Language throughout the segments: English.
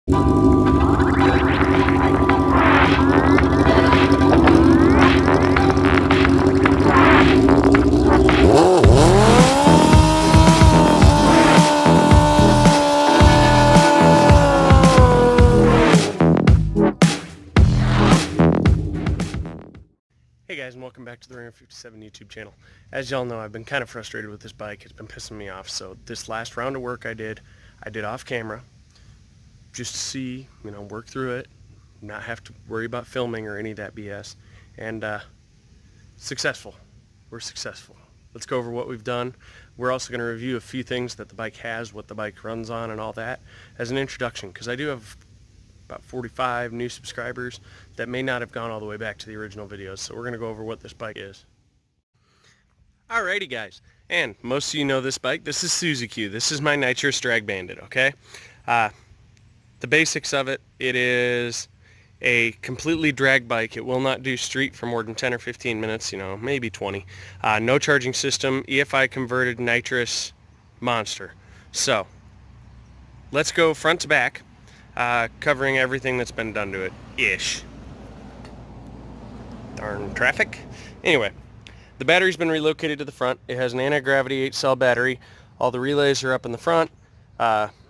Hey guys, and welcome back to the Ringer 57 YouTube channel. As y'all know, I've been kind of frustrated with this bike. It's been pissing me off. So this last round of work I did off camera, just to see, work through it, not have to worry about filming or any of that BS. And successful. We're successful. Let's go over what we've done. We're also going to review a few things that the bike has, what the bike runs on, and all that as an introduction, because I do have about 45 new subscribers that may not have gone all the way back to the original videos, so we're going to go over what this bike is. Alrighty guys, and most of you know this bike. This is Suzuki. This is my Nitrous drag bandit, okay? The basics of it, it is a completely drag bike. It will not do street for more than 10 or 15 minutes, maybe 20. No charging system, EFI converted Nitrous monster. So, let's go front to back. Covering everything that's been done to it, ish. Darn traffic. Anyway, the battery's been relocated to the front. It has an anti-gravity 8-cell battery. All the relays are up in the front.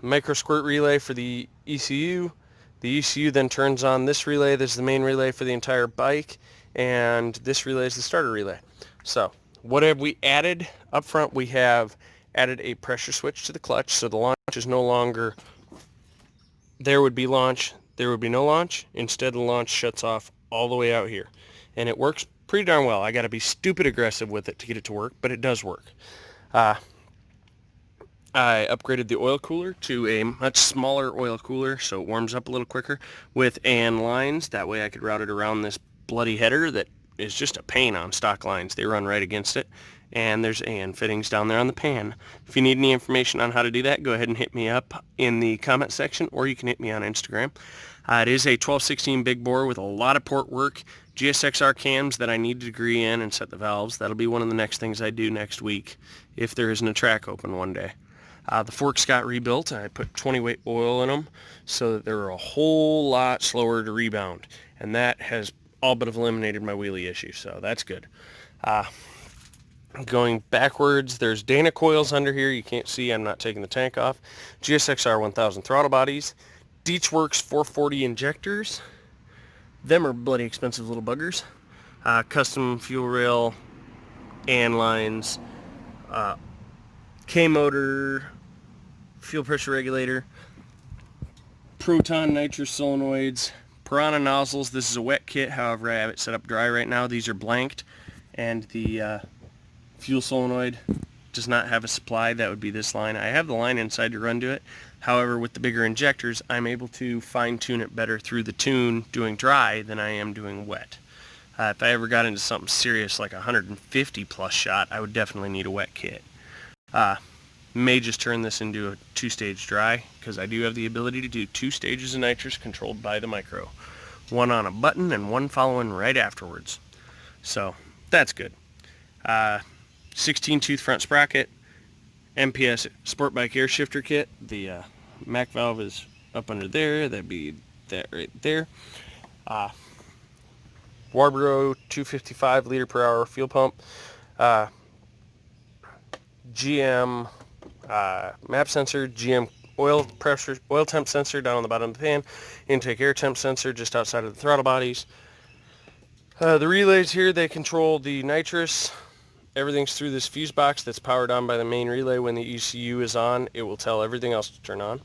Micro squirt relay for the ECU. The ECU then turns on this relay. This is the main relay for the entire bike, and this relay is the starter relay. So, what have we added? Up front, we have added a pressure switch to the clutch, so the launch is no longer... There would be launch, there would be no launch. Instead, the launch shuts off all the way out here. And it works pretty darn well. I got to be stupid aggressive with it to get it to work, but it does work. I upgraded the oil cooler to a much smaller oil cooler, so it warms up a little quicker, with AN lines. That way I could route it around this bloody header that is just a pain on stock lines. They run right against it. And there's AN fittings down there on the pan. If you need any information on how to do that, go ahead and hit me up in the comment section, or you can hit me on Instagram. It is a 12/16 big bore with a lot of port work, Gsxr cams that I need a degree in, and set the valves. That'll be one of the next things I do next week, if there isn't a track open one day. The forks got rebuilt, and I put 20-weight oil in them so that they're a whole lot slower to rebound. And that has all but eliminated my wheelie issue, so that's good. Going backwards, there's Dana coils under here. You can't see, I'm not taking the tank off. Gsxr 1000 throttle bodies. Gsxr 440 injectors. Them are bloody expensive little buggers. Custom fuel rail, AN lines, K-motor, fuel pressure regulator, Proton nitrous solenoids, Piranha nozzles. This is a wet kit, however I have it set up dry right now. These are blanked, and the fuel solenoid does not have a supply. That would be this line. I have the line inside to run to it. However, with the bigger injectors, I'm able to fine-tune it better through the tune doing dry than I am doing wet. If I ever got into something serious like 150 plus shot, I would definitely need a wet kit. May just turn this into a 2-stage dry, because I do have the ability to do 2 stages of nitrous controlled by the micro. One on a button and one following right afterwards. So, that's good. 16-tooth front sprocket, MPS Sport Bike Air Shifter Kit. The Mac valve is up under there. That'd be that right there. Warbro 255 liter per hour fuel pump. GM map sensor, GM oil pressure, oil temp sensor down on the bottom of the pan, intake air temp sensor just outside of the throttle bodies. The relays here, they control the nitrous. Everything's through this fuse box that's powered on by the main relay. When the ECU is on, it will tell everything else to turn on.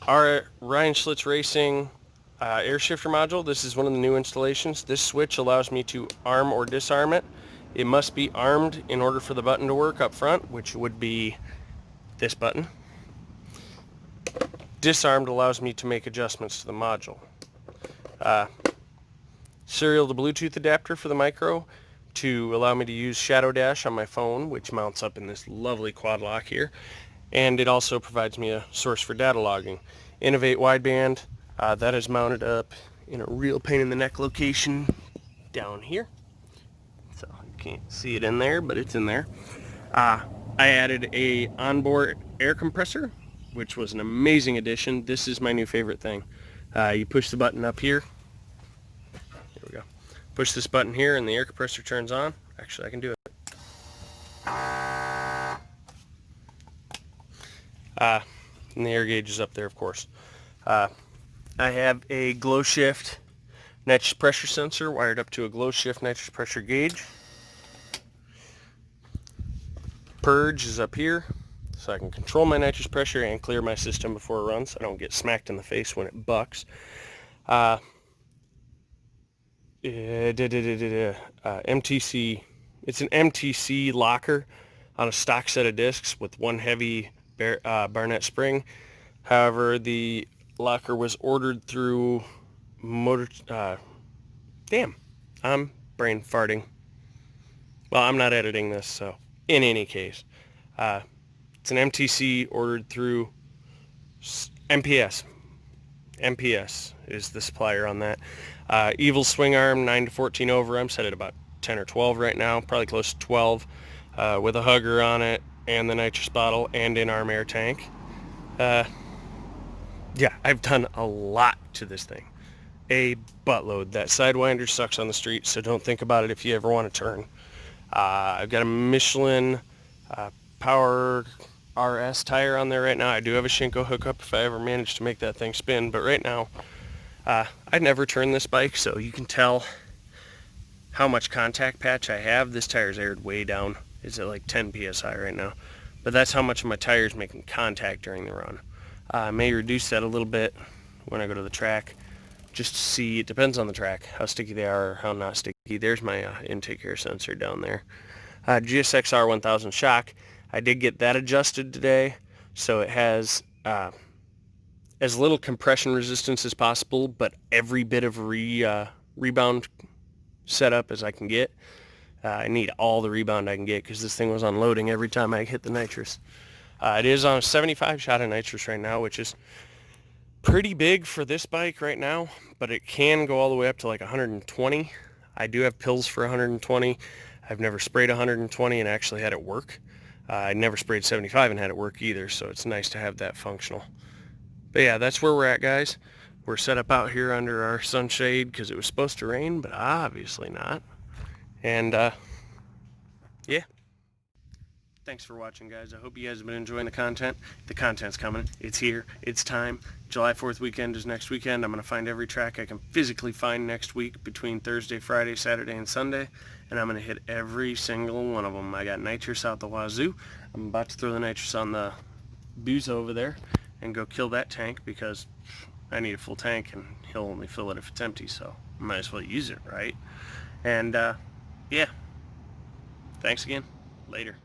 Our Ryan Schlitz Racing air shifter module, this is one of the new installations. This switch allows me to arm or disarm it. It must be armed in order for the button to work up front, which would be this button. Disarmed allows me to make adjustments to the module. Serial to Bluetooth adapter for the micro to allow me to use Shadow Dash on my phone, which mounts up in this lovely quad lock here. And it also provides me a source for data logging. Innovate wideband, that is mounted up in a real pain in the neck location down here. So you can't see it in there, but it's in there. I added a onboard air compressor which was an amazing addition. This is my new favorite thing. You push the button up here. Here we go. Push this button here and the air compressor turns on. Actually, I can do it. And the air gauge is up there, of course. I have a glow shift nitrous pressure sensor wired up to a glow shift nitrous pressure gauge. Purge is up here, so I can control my nitrous pressure and clear my system before it runs. I don't get smacked in the face when it bucks. Mtc, it's an Mtc Locker on a stock set of discs with one heavy Barnett spring. However, the locker was ordered through damn, I'm brain farting. Well, I'm not editing this, so in any case, it's an MTC ordered through MPS. MPS is the supplier on that. Evil swing arm, 9 to 14 over. I'm set at about 10 or 12 right now, probably close to 12, with a hugger on it and the nitrous bottle and in-arm air tank. Yeah, I've done a lot to this thing. A buttload. That Sidewinder sucks on the street, so don't think about it if you ever want to turn. I've got a Michelin Power RS tire on there right now. I do have a Shinko hookup if I ever manage to make that thing spin, but right now I never turn this bike, so you can tell how much contact patch I have. This tire's aired way down. It's at like 10 psi right now, but that's how much of my tire's making contact during the run. I may reduce that a little bit when I go to the track, just to see. It depends on the track, how sticky they are or how not sticky. There's my intake air sensor down there. Gsxr 1000 shock. I did get that adjusted today, so it has as little compression resistance as possible, but every bit of rebound setup as I can get. I need all the rebound I can get because this thing was unloading every time I hit the nitrous. It is on a 75 shot of nitrous right now, which is pretty big for this bike right now, but it can go all the way up to like 120. I do have pills for 120. I've never sprayed 120 and actually had it work. I never sprayed 75 and had it work either, so it's nice to have that functional. But yeah, that's where we're at, guys. We're set up out here under our sunshade because it was supposed to rain, but obviously not. And yeah. Thanks for watching, guys. I hope you guys have been enjoying the content. The content's coming. It's here. It's time. July 4th weekend is next weekend. I'm going to find every track I can physically find next week between Thursday, Friday, Saturday, and Sunday. And I'm going to hit every single one of them. I got nitrous out the wazoo. I'm about to throw the nitrous on the booze over there and go kill that tank because I need a full tank and he'll only fill it if it's empty, so I might as well use it, right? And yeah. Thanks again. Later.